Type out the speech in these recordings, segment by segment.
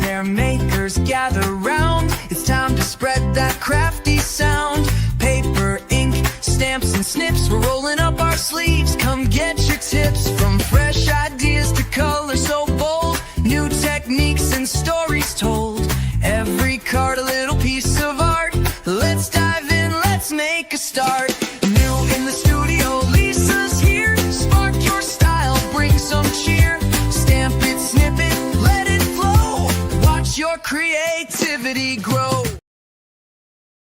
there, makers gather round. It's time to spread that crafty sound. Paper, ink, stamps and snips, we're rolling up our sleeves. Come get your tips, from fresh ideas to color so bold. New techniques and stories told. Every card a little piece of art. Let's dive in, let's make a start. New in the studio, Lisa's here. Spark your style, bring some cheer. Stamp it, snip it, let it flow. Watch your creativity grow.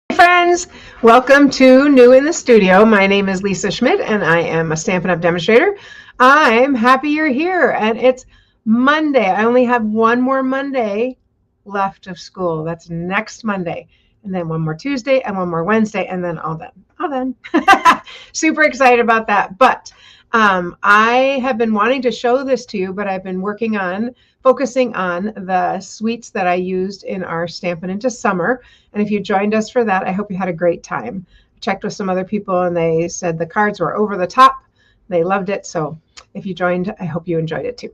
Hey friends, welcome to New in the Studio. My name is Lisa Schmidt and I am a Stampin' Up! Demonstrator. I'm happy you're here, and it's Monday. I only have one more Monday left of school. That's next Monday. And then one more Tuesday and one more Wednesday, and then all done. All done. Super excited about that. But I have been wanting to show this to you, but I've been focusing on the suites that I used in our Stampin' Into Summer. And if you joined us for that, I hope you had a great time. I checked with some other people and they said the cards were over the top. They loved it. So if you joined, I hope you enjoyed it too.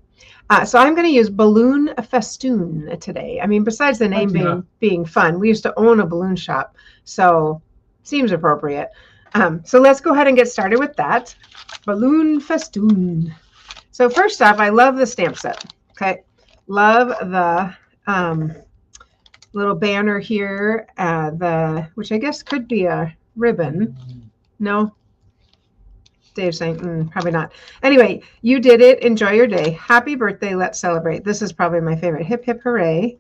So I'm going to use Balloon Festoon today. I mean, besides the name being fun, we used to own a balloon shop, so seems appropriate. So let's go ahead and get started with that. Balloon Festoon. So first off, I love the stamp set. Okay, love the little banner here, which I guess could be a ribbon. No? Dave's saying, probably not. Anyway, you did it. Enjoy your day. Happy birthday. Let's celebrate. This is probably my favorite. Hip, hip, hooray.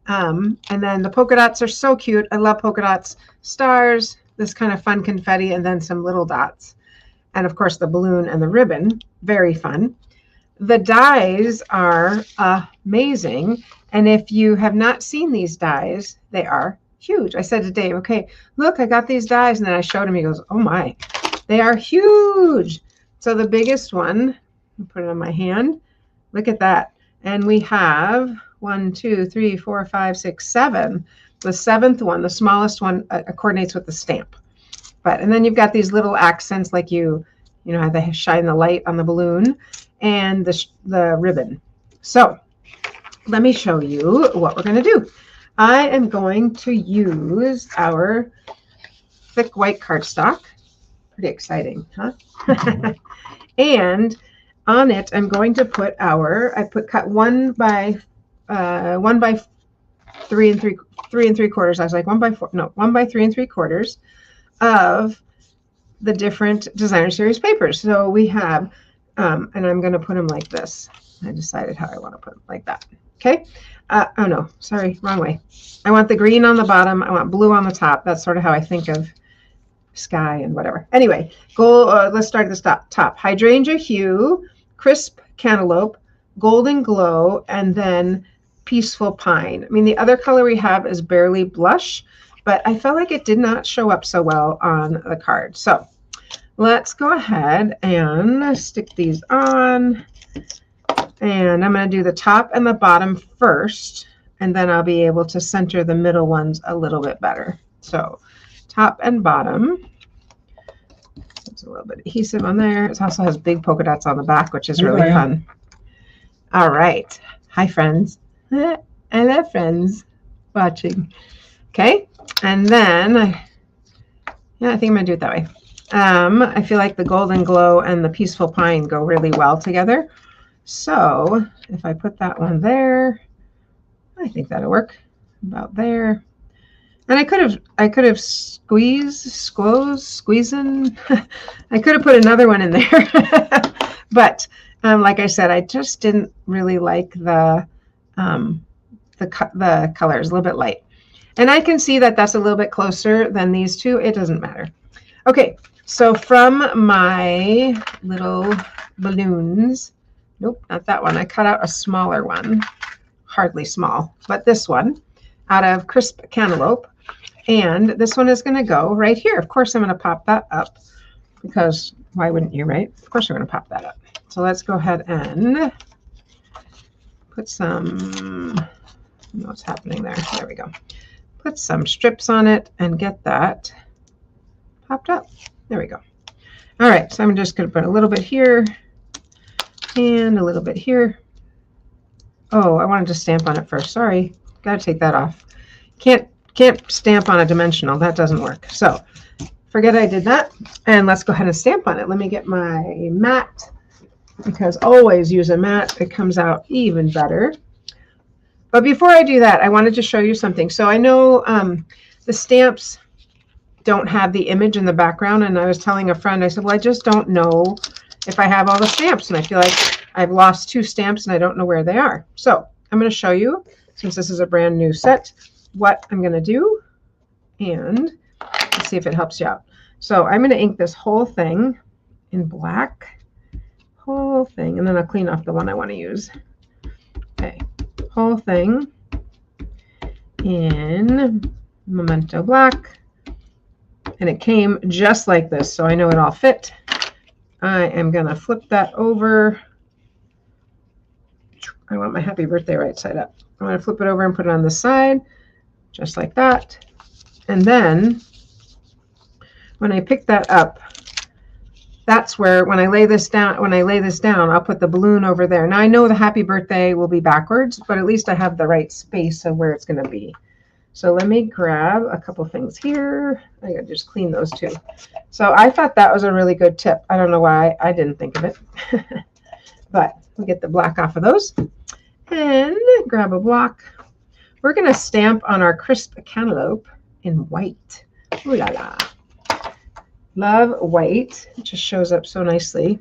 And then the polka dots are so cute. I love polka dots. Stars, this kind of fun confetti, and then some little dots. And of course, the balloon and the ribbon. Very fun. The dies are amazing. And if you have not seen these dies, they are huge. I said to Dave, okay, look, I got these dies. And then I showed him. He goes, oh, my. They are huge. So the biggest one, I'll put it on my hand. Look at that. And we have 1, 2, 3, 4, 5, 6, 7. The seventh one, the smallest one, coordinates with the stamp. And then you've got these little accents, like you know how they shine the light on the balloon and the ribbon. So let me show you what we're going to do. I am going to use our thick white cardstock. Pretty exciting, huh? And on it, I'm going to put cut 1 by 3 3/4. I was like 1 by 4, no, 1 by 3 3/4 of the different designer series papers. So we have, and I'm going to put them like this. I decided how I want to put them like that. Okay. Oh no, sorry, wrong way. I want the green on the bottom. I want blue on the top. That's sort of how I think of sky and whatever. Anyway, let's start at the top. Hydrangea hue, crisp cantaloupe, golden glow, and then peaceful pine. I mean, the other color we have is barely blush, but I felt like it did not show up so well on the card. So let's go ahead and stick these on. And I'm going to do the top and the bottom first, and then I'll be able to center the middle ones a little bit better. So top and bottom. There's a little bit of adhesive on there. It also has big polka dots on the back, which is really fun. All right. Hi, friends. I love friends watching. Okay. And then, I think I'm going to do it that way. I feel like the golden glow and the peaceful pine go really well together. So if I put that one there, I think that'll work about there. And I could have squeezing. I could have put another one in there, but like I said, I just didn't really like the colors, a little bit light. And I can see that that's a little bit closer than these two. It doesn't matter. Okay, so from my little balloons, nope, not that one. I cut out a smaller one, hardly small, but this one out of crisp cantaloupe. And this one is going to go right here. Of course, I'm going to pop that up because why wouldn't you, right? Of course, we're going to pop that up. So let's go ahead and put some, I don't know what's happening there. There we go. Put some strips on it and get that popped up. There we go. All right, so I'm just going to put a little bit here and a little bit here. Oh, I wanted to stamp on it first. Sorry, got to take that off. Can't stamp on a dimensional. That doesn't work. So forget I did that. And let's go ahead and stamp on it. Let me get my mat, because always use a mat. It comes out even better. But before I do that, I wanted to show you something. So I know the stamps don't have the image in the background. And I was telling a friend, I said, well, I just don't know if I have all the stamps. And I feel like I've lost 2 stamps and I don't know where they are. So I'm going to show you, since this is a brand new set, what I'm going to do. And let's see if it helps you out. So I'm going to ink this whole thing in black. Whole thing. And then I'll clean off the one I want to use. Okay. Whole thing in Memento Black, and it came just like this, so I know it all fit. I am gonna flip that over. I want my happy birthday right side up. I'm gonna flip it over and put it on the side, just like that. And then when I pick that up, that's where, when I lay this down, I'll put the balloon over there. Now I know the happy birthday will be backwards, but at least I have the right space of where it's going to be. So let me grab a couple things here. I gotta just clean those too. So I thought that was a really good tip. I don't know why I didn't think of it, but we'll get the black off of those and grab a block. We're going to stamp on our crisp cantaloupe in white. Ooh la la. Love white. It just shows up so nicely.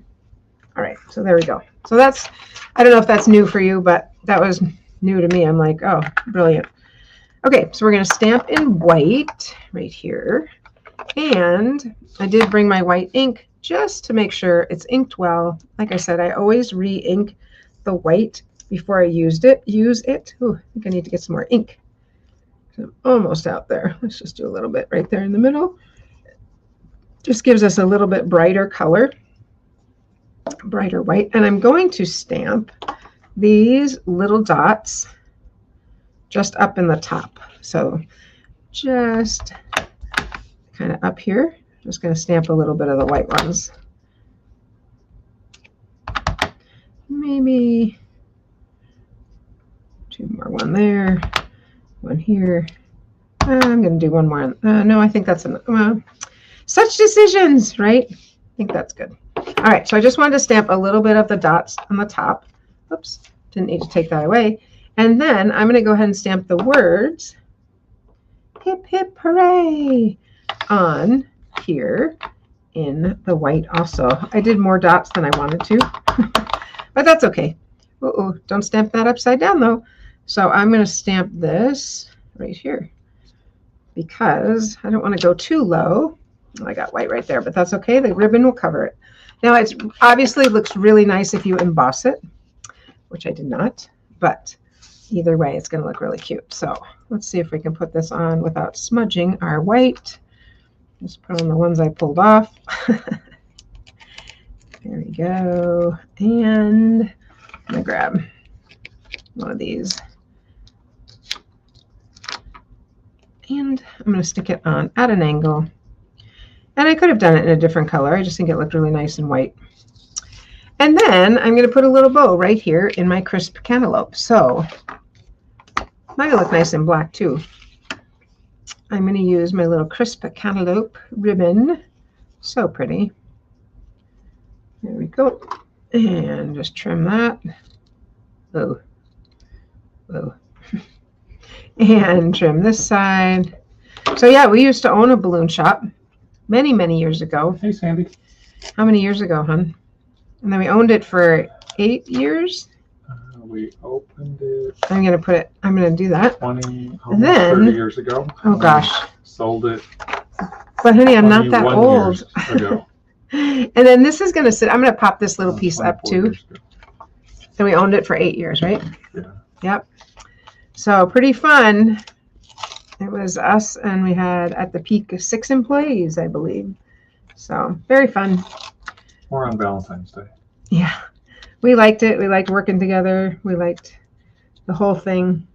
All right, so there we go. So that's, I don't know if that's new for you, but that was new to me. I'm like, oh, brilliant. Okay, so we're going to stamp in white right here. And I did bring my white ink just to make sure it's inked well. Like I said, I always re-ink the white before I use it. Ooh, I think I need to get some more ink. I'm almost out there. Let's just do a little bit right there in the middle. Just gives us a little bit brighter color, brighter white. And I'm going to stamp these little dots just up in the top. So just kind of up here, just going to stamp a little bit of the white ones. Maybe 2 more, one there, one here. I'm going to do one more. No, I think that's enough. Well, such decisions, right? I think that's good. All right, so I just wanted to stamp a little bit of the dots on the top. Oops, didn't need to take that away. And then I'm going to go ahead and stamp the words, hip, hip, hooray, on here in the white also. I did more dots than I wanted to, but that's okay. Uh-oh, don't stamp that upside down though. So I'm going to stamp this right here because I don't want to go too low. I got white right there, but that's okay. The ribbon will cover it. Now, it's obviously looks really nice if you emboss it, which I did not, but either way, it's going to look really cute. So let's see if we can put this on without smudging our white. Just put on the ones I pulled off. There we go. And I'm going to grab one of these. And I'm going to stick it on at an angle. And I could have done it in a different color. I just think it looked really nice in white. And then I'm going to put a little bow right here in my crisp cantaloupe. So might look nice in black too. I'm going to use my little crisp cantaloupe ribbon. So pretty. There we go. And just trim that. Oh. Oh. And trim this side. So yeah, we used to own a balloon shop many, many years ago. Hey, Sandy. How many years ago, hon? And then we owned it for 8 years. We opened it. I'm gonna do that. 20, And then 30 years ago. Oh gosh. Sold it. But honey, I'm not that 21 old. years ago. And then this is gonna sit. I'm gonna pop this little piece up 24 too. years ago. So we owned it for 8 years, right? Yeah. Yep. So pretty fun. It was us, and we had at the peak 6 employees, I believe. So very fun. More on Valentine's Day. Yeah, we liked it. We liked working together. We liked the whole thing.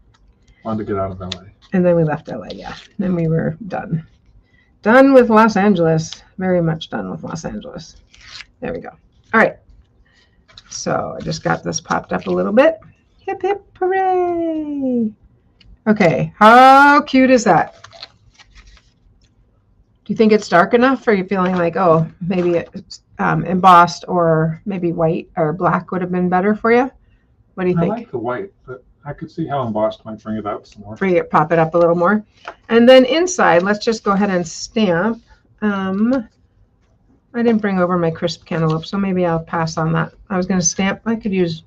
Wanted to get out of LA. And then we left LA, yeah. Then we were done. Done with Los Angeles. Very much done with Los Angeles. There we go. All right. So I just got this popped up a little bit. Hip, hip, hooray. Okay, how cute is that? Do you think it's dark enough? Or are you feeling like, oh, maybe it's embossed or maybe white or black would have been better for you? What do you think? I like the white, but I could see how embossed might bring it up some more. Pop it up a little more. And then inside, let's just go ahead and stamp. I didn't bring over my crisp cantaloupe, so maybe I'll pass on that. I was going to stamp. I could use.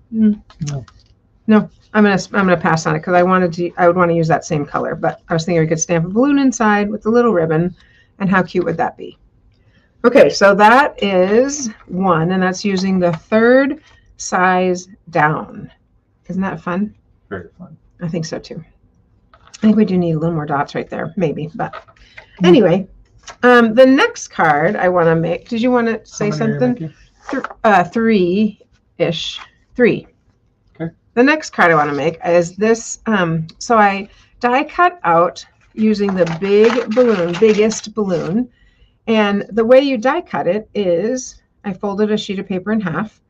No, I'm gonna pass on it because I would want to use that same color. But I was thinking we could stamp a balloon inside with a little ribbon, and how cute would that be? Okay, so that is one, and that's using the 3rd size down. Isn't that fun? Very fun. I think so too. I think we do need a little more dots right there, maybe. But anyway, the next card I want to make. Did you want to say something? 3-ish. 3. Okay. The next card I want to make is this. So I die cut out using the biggest balloon. And the way you die cut it is I folded a sheet of paper in half.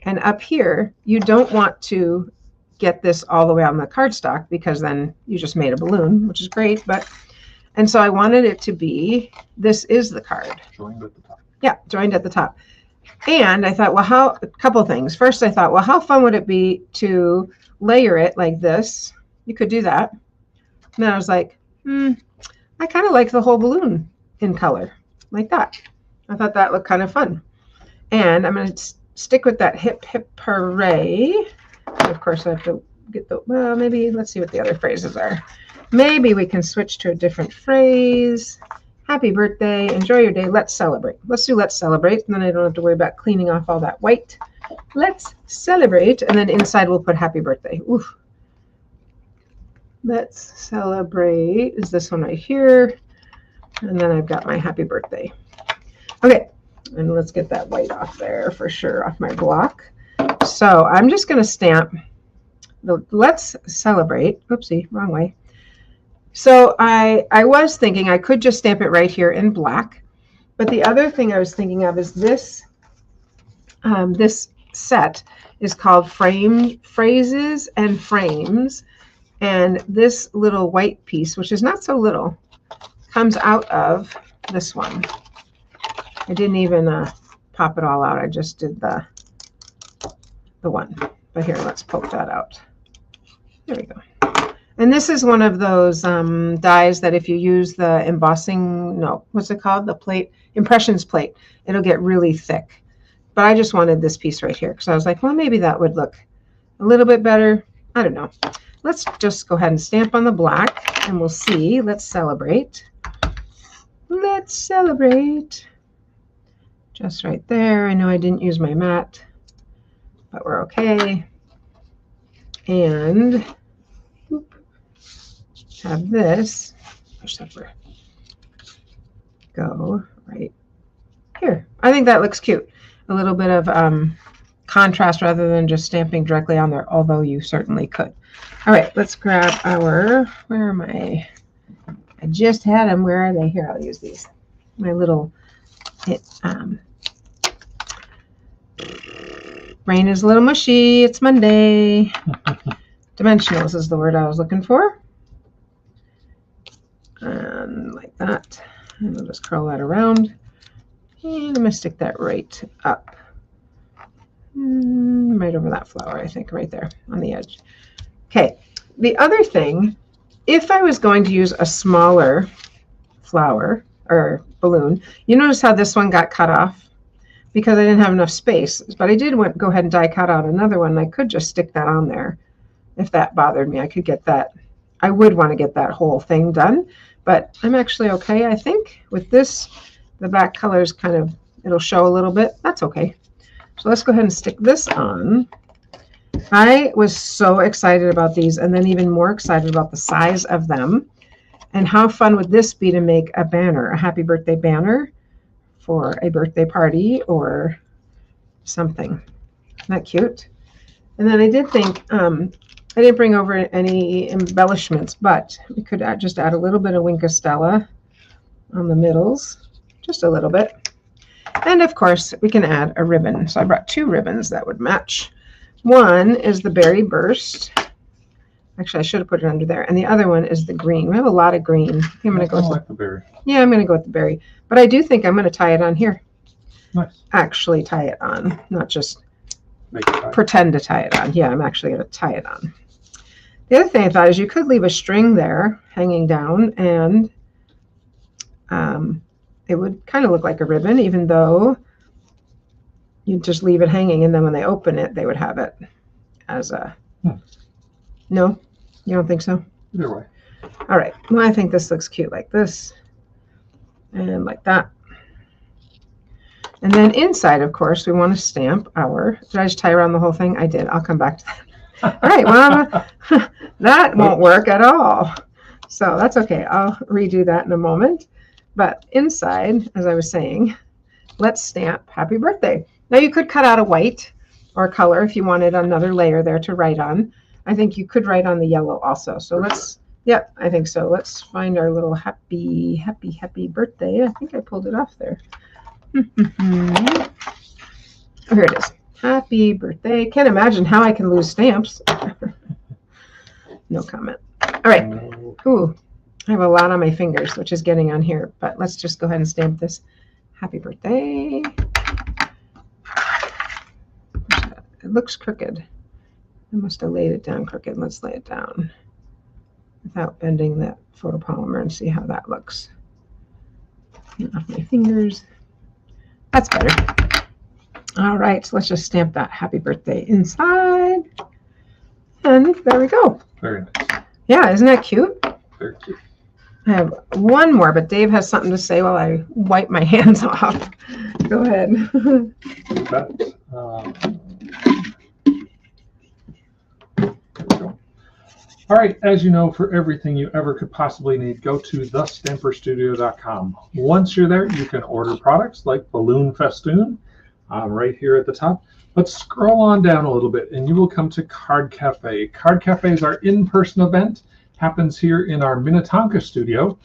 And up here, you don't want to get this all the way on the cardstock because then you just made a balloon, which is great. And so I wanted it to be, this is the card. Joined at the top. Yeah, joined at the top. And I thought, well, a couple things. First, I thought, well, how fun would it be to layer it like this? You could do that. And then I was like, I kind of like the whole balloon in color like that. I thought that looked kind of fun. And I'm going to stick with that hip, hip, hooray. And of course, I have to get well, maybe let's see what the other phrases are. Maybe we can switch to a different phrase. Happy birthday. Enjoy your day. Let's celebrate. Let's do let's celebrate. And then I don't have to worry about cleaning off all that white. Let's celebrate. And then inside we'll put happy birthday. Oof. Let's celebrate is this one right here. And then I've got my happy birthday. Okay. And let's get that white off there for sure, off my block. So I'm just going to stamp the let's celebrate. Oopsie, wrong way. So I was thinking I could just stamp it right here in black. But the other thing I was thinking of is this. This set is called Phrases and Frames. And this little white piece, which is not so little, comes out of this one. I didn't even pop it all out. I just did the one. But here, let's poke that out. There we go. And this is one of those dies that if you use the embossing, no, what's it called? The plate, impressions plate, it'll get really thick. But I just wanted this piece right here because I was like, well, maybe that would look a little bit better. I don't know. Let's just go ahead and stamp on the black and we'll see. Let's celebrate. Let's celebrate. Just right there. I know I didn't use my mat, but we're okay. And have this push over. Go right here. I think that looks cute. A little bit of contrast rather than just stamping directly on there, although you certainly could. All right, let's grab our, where am I? I just had them. Where are they? Here, I'll use these. My little, brain is a little mushy. It's Monday. Dimensionals is the word I was looking for. And like that. And we'll just curl that around. And I'm going to stick that right up. Right over that flower, I think, right there on the edge. Okay, the other thing, if I was going to use a smaller flower or balloon, you notice how this one got cut off because I didn't have enough space. But I did go ahead and die cut out another one. I could just stick that on there if that bothered me. I could get that. I would want to get that whole thing done, but I'm actually okay, I think. With this, the back colors kind of, it'll show a little bit. That's okay. So let's go ahead and stick this on. I was so excited about these and then even more excited about the size of them. And how fun would this be to make a banner, a happy birthday banner for a birthday party or something. Isn't that cute? And then I did think, I didn't bring over any embellishments, but we could just add a little bit of Winkostella on the middles, just a little bit. And of course, we can add a ribbon. So I brought 2 ribbons that would match One is the Berry Burst. Actually, I should have put it under there. And the other one is the green. We have a lot of green. I think I'm going to go with the berry. Yeah, I'm going to go with the berry. But I do think I'm going to tie it on here. Nice. Actually tie it on, not just Make it tie. pretend to tie it on. Yeah, I'm actually going to tie it on. The other thing I thought is you could leave a string there hanging down, and it would kind of look like a ribbon, even though you just leave it hanging, and then when they open it, they would have it as a... No? You don't think so? Either way. All right. Well, I think this looks cute like this and like that. And then inside, of course, we want to stamp our... Did I just tie around the whole thing? I did. I'll come back to that. All right. Well, that won't work at all. So that's okay. I'll redo that in a moment. But inside, as I was saying, let's stamp Happy Birthday. Now, you could cut out a white or color if you wanted another layer there to write on. I think you could write on the yellow also. So let's... Yep, I think so. Let's find our little happy birthday. I think I pulled it off there. Oh, here it is. Happy birthday. Can't imagine how I can lose stamps. No comment. All right. Ooh, I have a lot on my fingers, which is getting on here. But let's just go ahead and stamp this. Happy birthday. It looks crooked. I must have laid it down crooked. Let's lay it down without bending that photopolymer and see how that looks. Get off my fingers. That's better. All right, so let's just stamp that happy birthday inside. And there we go. Very nice. Yeah, isn't that cute? Very cute. I have one more, but Dave has something to say while I wipe my hands off. Go ahead. All right, as you know, for everything you ever could possibly need, go to thestamperstudio.com. Once you're there, you can order products like Balloon Festoon right here at the top. But scroll on down a little bit and you will come to Card Cafe. Card Cafe is our in-person event. Happens here in our Minnetonka studio.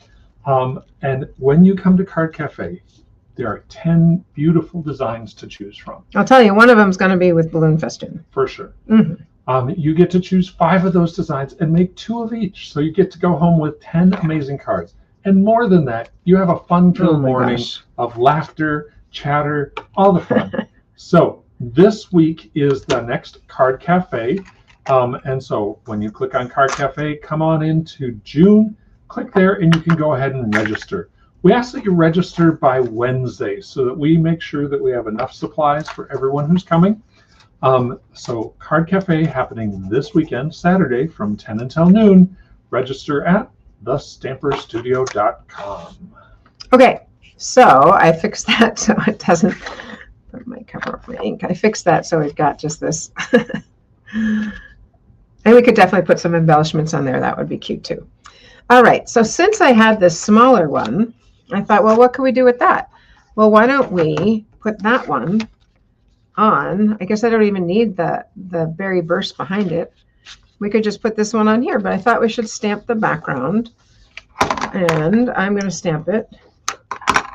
And when you come to Card Cafe, there are 10 beautiful designs to choose from. I'll tell you, one of them is going to be with Balloon Festoon. For sure. Mm-hmm. You get to choose 5 of those designs and make 2 of each. So you get to go home with 10 amazing cards. And more than that, you have a fun-filled morning of laughter, chatter, all the fun. So this week is the next Card Cafe. And so when you click on Card Cafe, come on into June, click there, and you can go ahead and register. We ask that you register by Wednesday so that we make sure that we have enough supplies for everyone who's coming. So Card Cafe happening this weekend, Saturday from 10 until noon. Register at thestamperstudio.com. Okay, so I fixed that so it doesn't put my cover up my ink. I fixed that so we've got just this. And we could definitely put some embellishments on there. That would be cute too. All right, so since I had this smaller one, I thought, well, what could we do with that? Well, why don't we put that one on? I guess I don't even need the Berry Burst behind it. We could just put this one on here, but I thought we should stamp the background. And I'm going to stamp it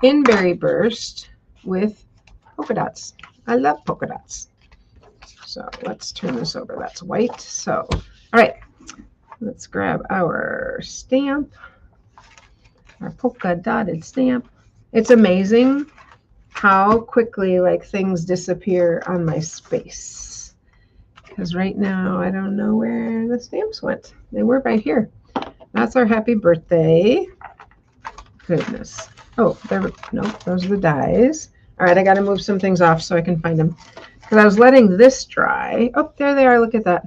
in Berry Burst with polka dots. I love polka dots. So let's turn this over. That's white. So, all right, let's grab our stamp, our polka dotted stamp. It's amazing how quickly like things disappear on my space. Because right now I don't know where the stamps went. They were right here. That's our happy birthday. Goodness. Oh, no, those are the dies. All right, I got to move some things off so I can find them. Because I was letting this dry. Oh, there they are. Look at that.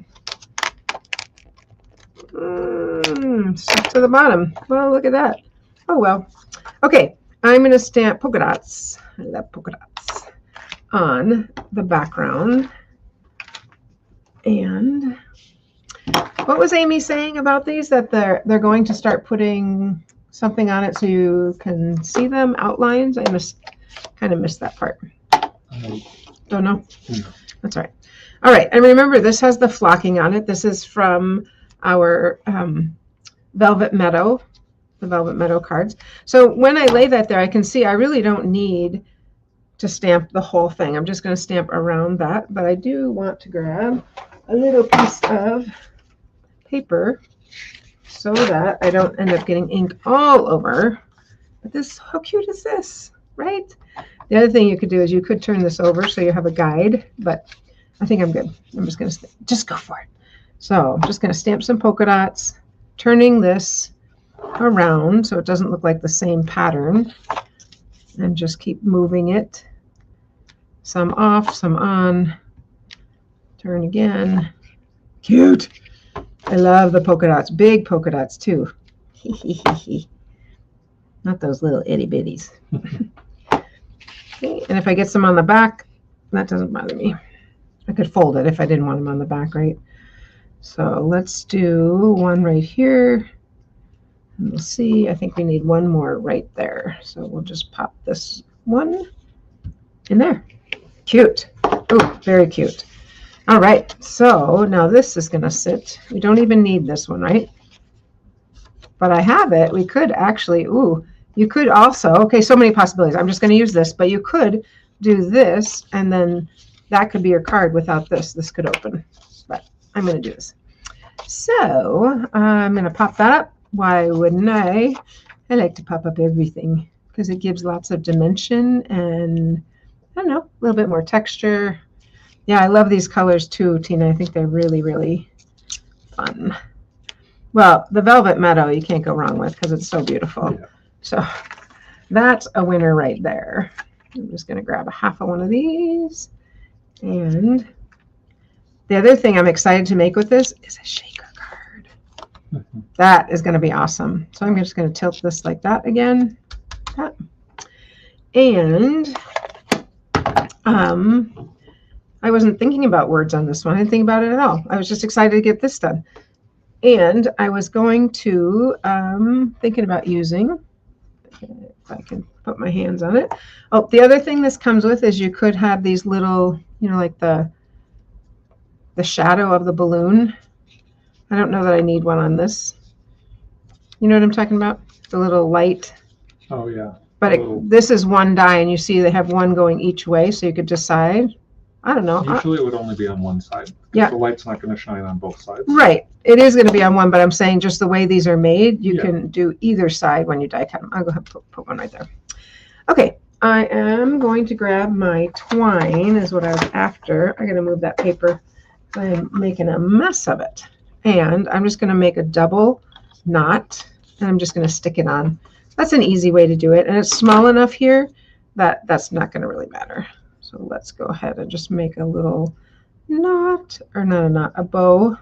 Stuck to the bottom. Well, look at that. Oh, well. Okay, I'm going to stamp polka dots. I love polka dots on the background. And what was Amy saying about these? That they're going to start putting something on it so you can see them, outlines. I kind of missed that part. Don't know. No. That's all right. All right, and remember this has the flocking on it. This is from our Velvet Meadow, the Velvet Meadow cards. So when I lay that there, I can see I really don't need to stamp the whole thing. I'm just going to stamp around that, but I do want to grab a little piece of paper so that I don't end up getting ink all over. But this, how cute is this, right? The other thing you could do is you could turn this over so you have a guide, but I think I'm good. I'm just going to just go for it. So I'm just going to stamp some polka dots, turning this around so it doesn't look like the same pattern, and just keep moving it. Some off, some on. Turn again. Cute. I love the polka dots. Big polka dots too. Not those little itty bitties. Okay, and if I get some on the back, that doesn't bother me. I could fold it if I didn't want them on the back, right? So let's do one right here. And we'll see. I think we need one more right there. So we'll just pop this one in there. Cute. Oh, very cute. All right. So now this is going to sit. We don't even need this one, right? But I have it. We could actually, ooh, you could also, okay, so many possibilities. I'm just going to use this, but you could do this, and then that could be your card without this. This could open, but I'm going to do this. So I'm going to pop that up. Why wouldn't I? I like to pop up everything because it gives lots of dimension and, I don't know, a little bit more texture. Yeah, I love these colors too, Tina. I think they're really, really fun. Well, the Velvet Meadow you can't go wrong with because it's so beautiful. Yeah. So that's a winner right there. I'm just going to grab a half of one of these. And the other thing I'm excited to make with this is a shaker card. That is going to be awesome. So I'm just going to tilt this like that again. That. And I wasn't thinking about words on this one. I didn't think about it at all. I was just excited to get this done. And I was going to, thinking about using, if I can put my hands on it. Oh, the other thing this comes with is you could have these little, you know, like the shadow of the balloon. I don't know that I need one on this. You know what I'm talking about? The little light. Oh, yeah. But this is one die, and you see they have one going each way, so you could decide. I don't know. Usually it would only be on one side. Yeah. The light's not going to shine on both sides. Right. It is going to be on one, but I'm saying just the way these are made, you can do either side when you die cut them. I'll go ahead and put one right there. Okay. I am going to grab my twine is what I was after. I got to move that paper. I'm making a mess of it. And I'm just going to make a double knot, and I'm just going to stick it on. That's an easy way to do it. And it's small enough here that that's not going to really matter. So let's go ahead and just make a little knot, or not a knot, a bow.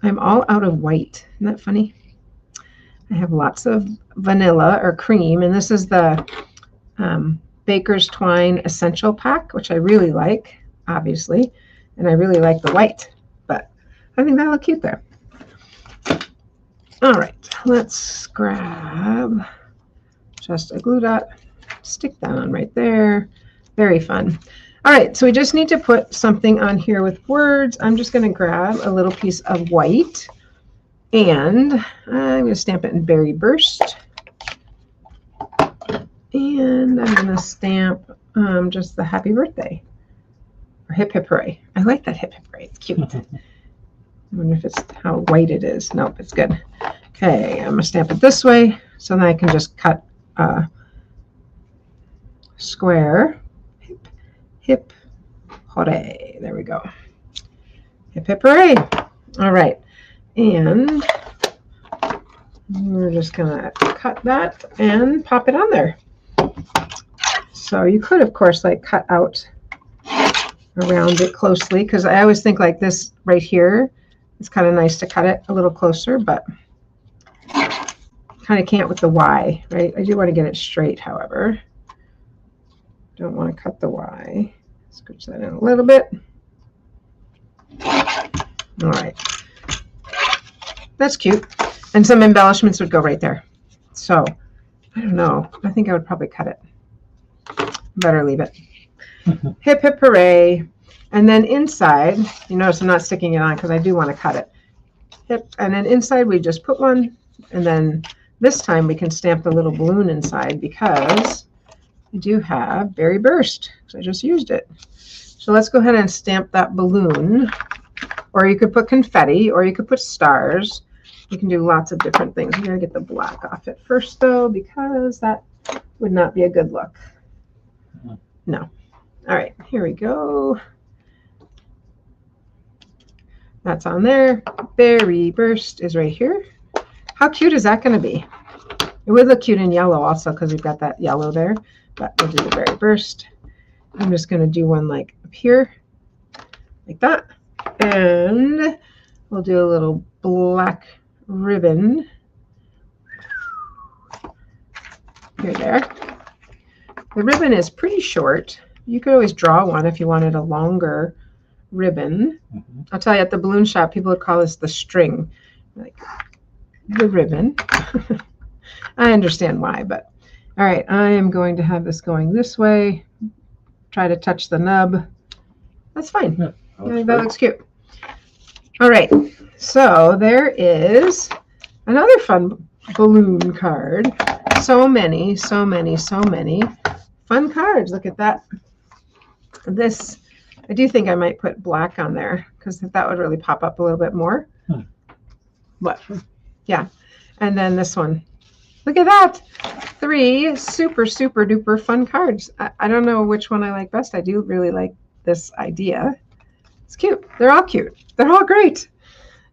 I'm all out of white. Isn't that funny? I have lots of vanilla or cream, and this is the Baker's Twine Essential Pack, which I really like, obviously, and I really like the white, but I think that'll look cute there. All right, let's grab just a glue dot, stick that on right there. Very fun. All right, so we just need to put something on here with words. I'm just going to grab a little piece of white, and I'm going to stamp it in Berry Burst. And I'm going to stamp just the happy birthday, or hip hip hooray. I like that hip hip hooray. It's cute. I wonder if it's how white it is. Nope, it's good. Okay, I'm going to stamp it this way, so then I can just cut a square. Hip hooray. There we go. Hip hip hooray. All right. And we're just going to cut that and pop it on there. So you could, of course, like cut out around it closely, because I always think like this right here, it's kind of nice to cut it a little closer, but kind of can't with the Y, right? I do want to get it straight, however. Don't want to cut the Y. Scooch that in a little bit. All right. That's cute. And some embellishments would go right there. So, I don't know. I think I would probably cut it. Better leave it. Hip, hip, hooray. And then inside, you notice I'm not sticking it on because I do want to cut it. Hip. And then inside we just put one. And then this time we can stamp the little balloon inside because I do have Berry Burst because I just used it. So let's go ahead and stamp that balloon. Or you could put confetti, or you could put stars. You can do lots of different things. I'm going to get the black off it first, though, because that would not be a good look. No. All right, here we go. That's on there. Berry Burst is right here. How cute is that going to be? It would look cute in yellow also because we've got that yellow there. But we'll do the Berry Burst. I'm just going to do one like up here, like that. And we'll do a little black ribbon here, there. The ribbon is pretty short. You could always draw one if you wanted a longer ribbon. I'll tell you, at the balloon shop, people would call this the string, like the ribbon. I understand why, but all right, I am going to have this going this way. Try to touch the nub. That's fine. Yeah, I think that looks cute. All right, so there is another fun balloon card. So many fun cards. Look at that. This, I do think I might put black on there because that would really pop up a little bit more. What? Yeah. And then this one. Look at that. 3 super duper fun cards. I don't know which one I like best. I do really like this idea. It's cute. They're all cute. They're all great.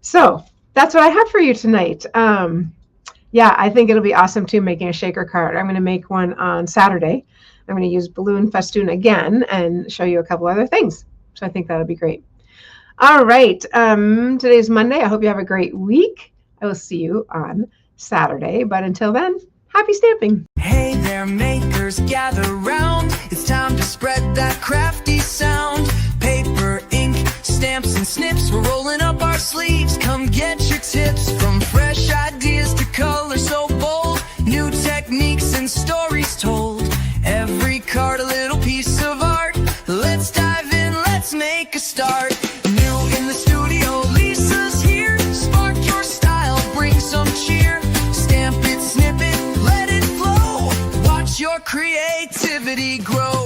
So that's what I have for you tonight. Yeah, I think it'll be awesome too, making a shaker card. I'm going to make one on Saturday. I'm going to use Balloon Festoon again and show you a couple other things. So I think that'll be great. All right. Today's Monday. I hope you have a great week. I will see you on Saturday. But until then, happy stamping. Hey there, makers, gather round. It's time to spread that crafty sound. Paper, ink, stamps, and snips. We're rolling up our sleeves. Come get your tips. From fresh ideas to color so bold. New techniques and stories told. Every card a little piece of art. Let's dive in, let's make a start. New in the studio, Lisa's here. Spark your style, bring some cheer. Stamp it, snip it, let it flow. Watch your creativity grow.